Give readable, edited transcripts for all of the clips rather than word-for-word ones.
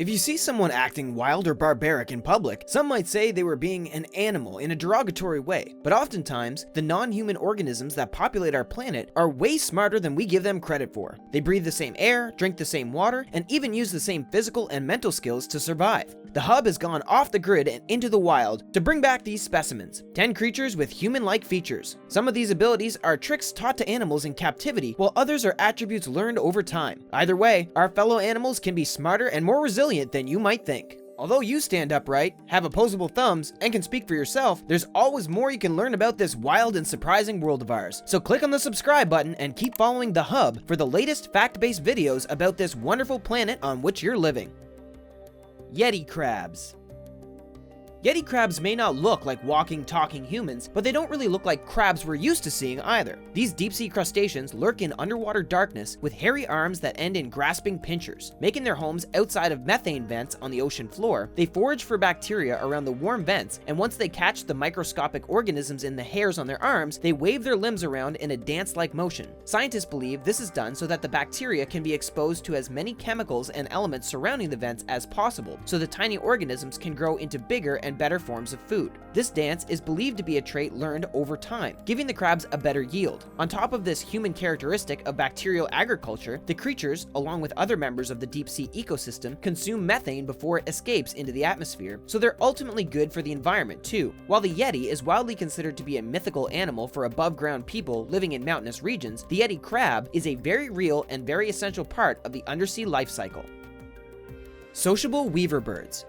If you see someone acting wild or barbaric in public, some might say they were being an animal in a derogatory way, but oftentimes, the non-human organisms that populate our planet are way smarter than we give them credit for. They breathe the same air, drink the same water, and even use the same physical and mental skills to survive. The hub has gone off the grid and into the wild to bring back these specimens, 10 creatures with human-like features. Some of these abilities are tricks taught to animals in captivity, while others are attributes learned over time. Either way, our fellow animals can be smarter and more resilient than you might think. Although you stand upright, have opposable thumbs, and can speak for yourself, there's always more you can learn about this wild and surprising world of ours. So click on the subscribe button and keep following The Hub for the latest fact-based videos about this wonderful planet on which you're living. Yeti crabs. Yeti crabs may not look like walking, talking humans, but they don't really look like crabs we're used to seeing either. These deep-sea crustaceans lurk in underwater darkness with hairy arms that end in grasping pinchers. Making their homes outside of methane vents on the ocean floor, they forage for bacteria around the warm vents, and once they catch the microscopic organisms in the hairs on their arms, they wave their limbs around in a dance-like motion. Scientists believe this is done so that the bacteria can be exposed to as many chemicals and elements surrounding the vents as possible, so the tiny organisms can grow into bigger and better forms of food. This dance is believed to be a trait learned over time, giving the crabs a better yield. On top of this human characteristic of bacterial agriculture, the creatures, along with other members of the deep-sea ecosystem, consume methane before it escapes into the atmosphere, so they're ultimately good for the environment too. While the Yeti is widely considered to be a mythical animal for above-ground people living in mountainous regions, the Yeti crab is a very real and very essential part of the undersea life cycle. Sociable weaverbirds.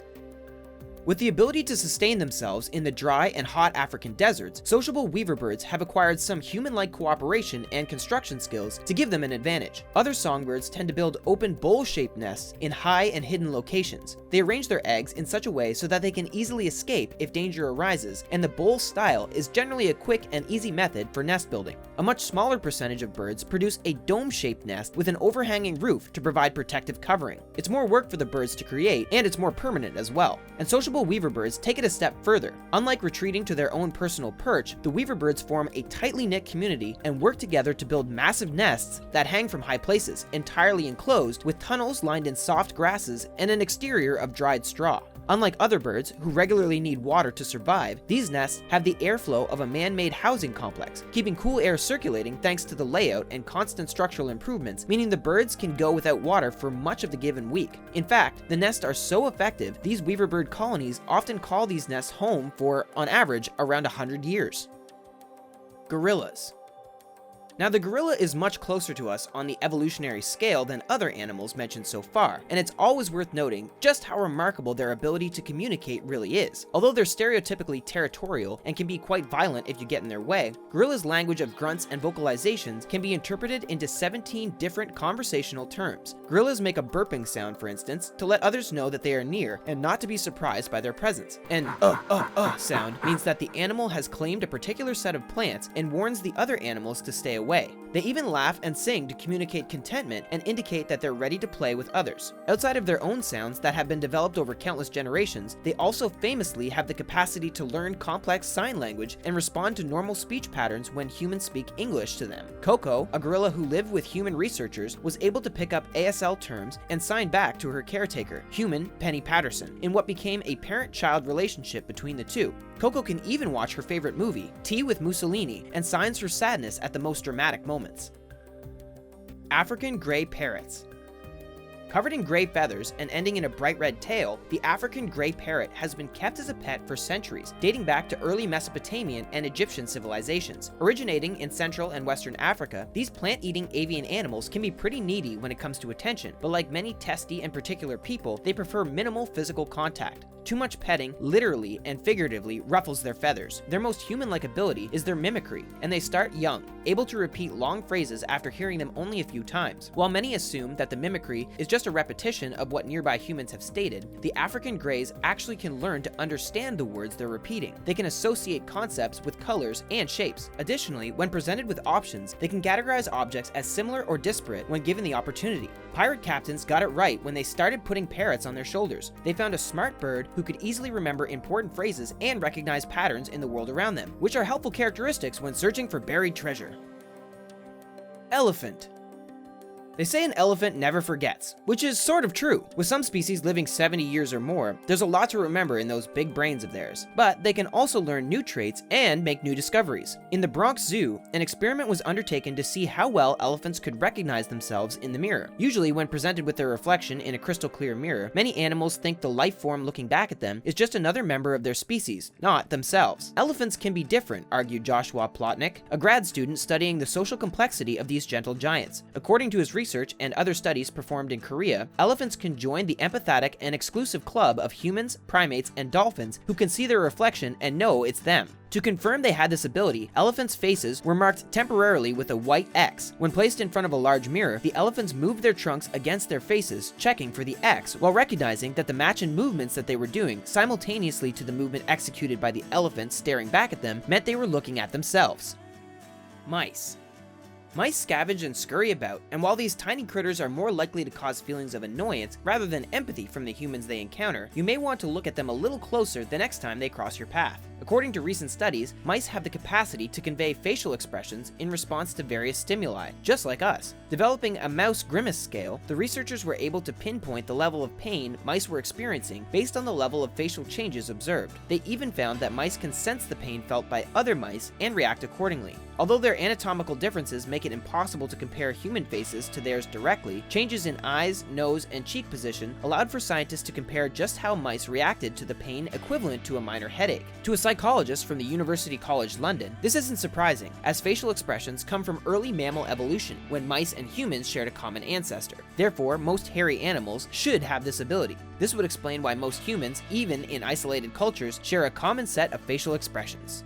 With the ability to sustain themselves in the dry and hot African deserts, sociable weaverbirds have acquired some human-like cooperation and construction skills to give them an advantage. Other songbirds tend to build open bowl-shaped nests in high and hidden locations. They arrange their eggs in such a way so that they can easily escape if danger arises, and the bowl style is generally a quick and easy method for nest building. A much smaller percentage of birds produce a dome-shaped nest with an overhanging roof to provide protective covering. It's more work for the birds to create, and it's more permanent as well. And sociable weaverbirds take it a step further. Unlike retreating to their own personal perch, the weaverbirds form a tightly knit community and work together to build massive nests that hang from high places, entirely enclosed with tunnels lined in soft grasses and an exterior of dried straw. Unlike other birds, who regularly need water to survive, these nests have the airflow of a man-made housing complex, keeping cool air circulating thanks to the layout and constant structural improvements, meaning the birds can go without water for much of the given week. In fact, the nests are so effective, these weaverbird colonies often call these nests home for, on average, around 100 years. Gorillas. Now, the gorilla is much closer to us on the evolutionary scale than other animals mentioned so far, and it's always worth noting just how remarkable their ability to communicate really is. Although they're stereotypically territorial and can be quite violent if you get in their way, gorillas' language of grunts and vocalizations can be interpreted into 17 different conversational terms. Gorillas make a burping sound, for instance, to let others know that they are near and not to be surprised by their presence. An sound means that the animal has claimed a particular set of plants and warns the other animals to stay away. They even laugh and sing to communicate contentment and indicate that they're ready to play with others. Outside of their own sounds that have been developed over countless generations, they also famously have the capacity to learn complex sign language and respond to normal speech patterns when humans speak English to them. Coco, a gorilla who lived with human researchers, was able to pick up ASL terms and sign back to her caretaker, human Penny Patterson, in what became a parent-child relationship between the two. Coco can even watch her favorite movie, Tea with Mussolini, and signs her sadness at the most dramatic moments. African gray parrots. Covered in gray feathers and ending in a bright red tail, the African gray parrot has been kept as a pet for centuries, dating back to early Mesopotamian and Egyptian civilizations. Originating in Central and Western Africa, these plant-eating avian animals can be pretty needy when it comes to attention, but like many testy and particular people, they prefer minimal physical contact. Too much petting, literally and figuratively, ruffles their feathers. Their most human-like ability is their mimicry, and they start young, able to repeat long phrases after hearing them only a few times. While many assume that the mimicry is just a repetition of what nearby humans have stated, the African greys actually can learn to understand the words they're repeating. They can associate concepts with colors and shapes. Additionally, when presented with options, they can categorize objects as similar or disparate when given the opportunity. Pirate captains got it right when they started putting parrots on their shoulders. They found a smart bird who could easily remember important phrases and recognize patterns in the world around them, which are helpful characteristics when searching for buried treasure. Elephant. They say an elephant never forgets, which is sort of true. With some species living 70 years or more, there's a lot to remember in those big brains of theirs. But they can also learn new traits and make new discoveries. In the Bronx Zoo, an experiment was undertaken to see how well elephants could recognize themselves in the mirror. Usually, when presented with their reflection in a crystal clear mirror, many animals think the life form looking back at them is just another member of their species, not themselves. Elephants can be different, argued Joshua Plotnick, a grad student studying the social complexity of these gentle giants. According to his research and other studies performed in Korea, elephants can join the empathetic and exclusive club of humans, primates, and dolphins who can see their reflection and know it's them. To confirm they had this ability, elephants' faces were marked temporarily with a white X. When placed in front of a large mirror, the elephants moved their trunks against their faces, checking for the X, while recognizing that the match in movements that they were doing simultaneously to the movement executed by the elephant staring back at them meant they were looking at themselves. Mice. Mice scavenge and scurry about, and while these tiny critters are more likely to cause feelings of annoyance rather than empathy from the humans they encounter, you may want to look at them a little closer the next time they cross your path. According to recent studies, mice have the capacity to convey facial expressions in response to various stimuli, just like us. Developing a mouse grimace scale, the researchers were able to pinpoint the level of pain mice were experiencing based on the level of facial changes observed. They even found that mice can sense the pain felt by other mice and react accordingly. Although their anatomical differences make it impossible to compare human faces to theirs directly, changes in eyes, nose, and cheek position allowed for scientists to compare just how mice reacted to the pain equivalent to a minor headache. To a psychologist from the University College London, this isn't surprising, as facial expressions come from early mammal evolution, when mice and humans shared a common ancestor. Therefore, most hairy animals should have this ability. This would explain why most humans, even in isolated cultures, share a common set of facial expressions.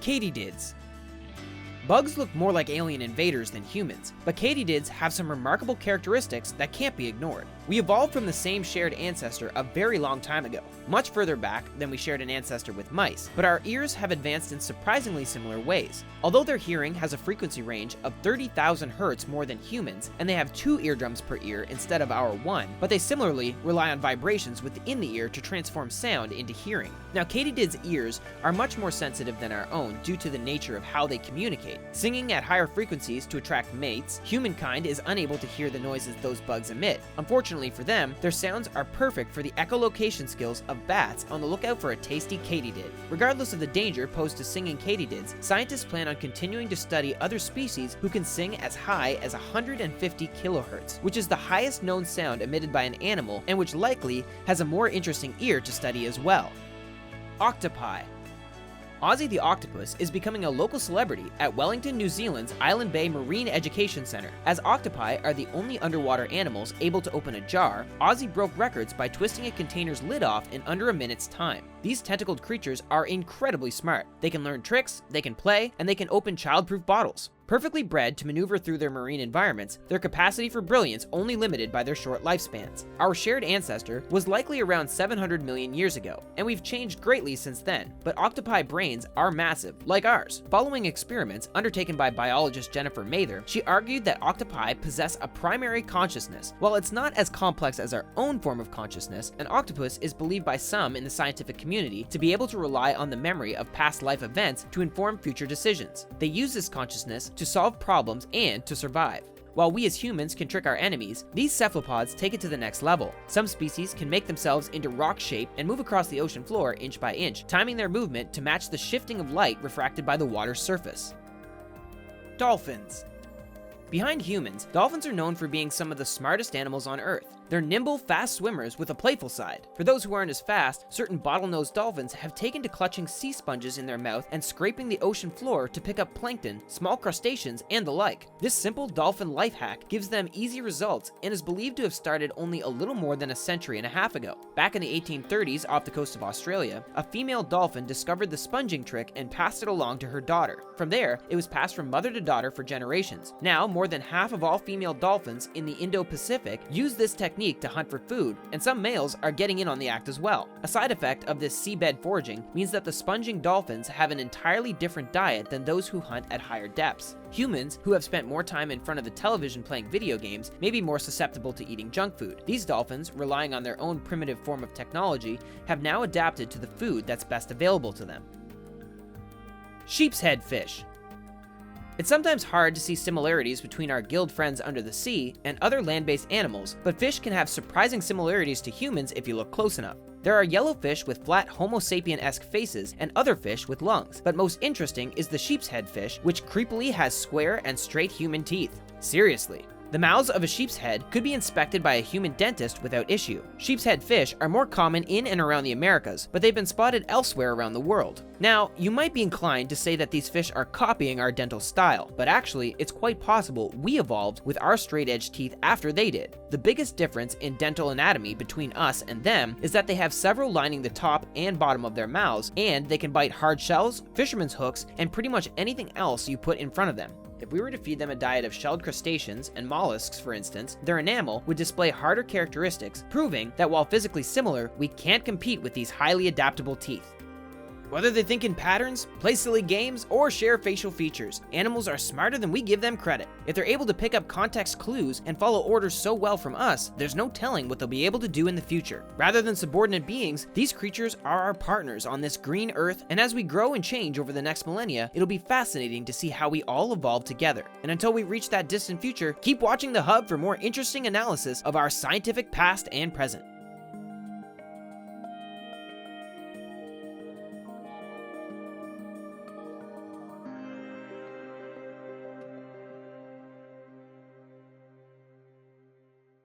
Katydids. Bugs look more like alien invaders than humans, but katydids have some remarkable characteristics that can't be ignored. We evolved from the same shared ancestor a very long time ago, much further back than we shared an ancestor with mice, but our ears have advanced in surprisingly similar ways. Although their hearing has a frequency range of 30,000 Hz more than humans, and they have 2 eardrums per ear instead of our 1, but they similarly rely on vibrations within the ear to transform sound into hearing. Now, katydids' ears are much more sensitive than our own due to the nature of how they communicate. Singing at higher frequencies to attract mates, humankind is unable to hear the noises those bugs emit. Unfortunately for them, their sounds are perfect for the echolocation skills of bats on the lookout for a tasty katydid. Regardless of the danger posed to singing katydids, scientists plan on continuing to study other species who can sing as high as 150 kHz, which is the highest known sound emitted by an animal and which likely has a more interesting ear to study as well. Octopi. Ozzy the octopus is becoming a local celebrity at Wellington, New Zealand's Island Bay Marine Education Center. As octopi are the only underwater animals able to open a jar, Ozzy broke records by twisting a container's lid off in under a minute's time. These tentacled creatures are incredibly smart. They can learn tricks, they can play, and they can open child-proof bottles. Perfectly bred to maneuver through their marine environments, their capacity for brilliance only limited by their short lifespans. Our shared ancestor was likely around 700 million years ago, and we've changed greatly since then, but octopi brains are massive, like ours. Following experiments undertaken by biologist Jennifer Mather, she argued that octopi possess a primary consciousness. While it's not as complex as our own form of consciousness, an octopus is believed by some in the scientific community to be able to rely on the memory of past life events to inform future decisions. They use this consciousness to solve problems and to survive. While we as humans can trick our enemies, these cephalopods take it to the next level. Some species can make themselves into rock shape and move across the ocean floor inch by inch, timing their movement to match the shifting of light refracted by the water's surface. Dolphins. Behind humans, dolphins are known for being some of the smartest animals on Earth. They're nimble, fast swimmers with a playful side. For those who aren't as fast, certain bottlenose dolphins have taken to clutching sea sponges in their mouth and scraping the ocean floor to pick up plankton, small crustaceans, and the like. This simple dolphin life hack gives them easy results and is believed to have started only a little more than a century and a half ago. Back in the 1830s off the coast of Australia, a female dolphin discovered the sponging trick and passed it along to her daughter. From there, it was passed from mother to daughter for generations. Now, more than half of all female dolphins in the Indo-Pacific use this technique to hunt for food, and some males are getting in on the act as well. A side effect of this seabed foraging means that the sponging dolphins have an entirely different diet than those who hunt at higher depths. Humans, who have spent more time in front of the television playing video games, may be more susceptible to eating junk food. These dolphins, relying on their own primitive form of technology, have now adapted to the food that's best available to them. Sheepshead fish. It's sometimes hard to see similarities between our gilled friends under the sea and other land-based animals, but fish can have surprising similarities to humans if you look close enough. There are yellowfish with flat Homo sapien-esque faces and other fish with lungs, but most interesting is the sheepshead fish, which creepily has square and straight human teeth. Seriously. The mouths of a sheep's head could be inspected by a human dentist without issue. Sheepshead fish are more common in and around the Americas, but they've been spotted elsewhere around the world. Now, you might be inclined to say that these fish are copying our dental style, but actually, it's quite possible we evolved with our straight-edged teeth after they did. The biggest difference in dental anatomy between us and them is that they have several lining the top and bottom of their mouths, and they can bite hard shells, fisherman's hooks, and pretty much anything else you put in front of them. If we were to feed them a diet of shelled crustaceans and mollusks, for instance, their enamel would display harder characteristics, proving that while physically similar, we can't compete with these highly adaptable teeth. Whether they think in patterns, play silly games, or share facial features, animals are smarter than we give them credit. If they're able to pick up context clues and follow orders so well from us, there's no telling what they'll be able to do in the future. Rather than subordinate beings, these creatures are our partners on this green earth, and as we grow and change over the next millennia, it'll be fascinating to see how we all evolve together. And until we reach that distant future, keep watching The Hub for more interesting analysis of our scientific past and present.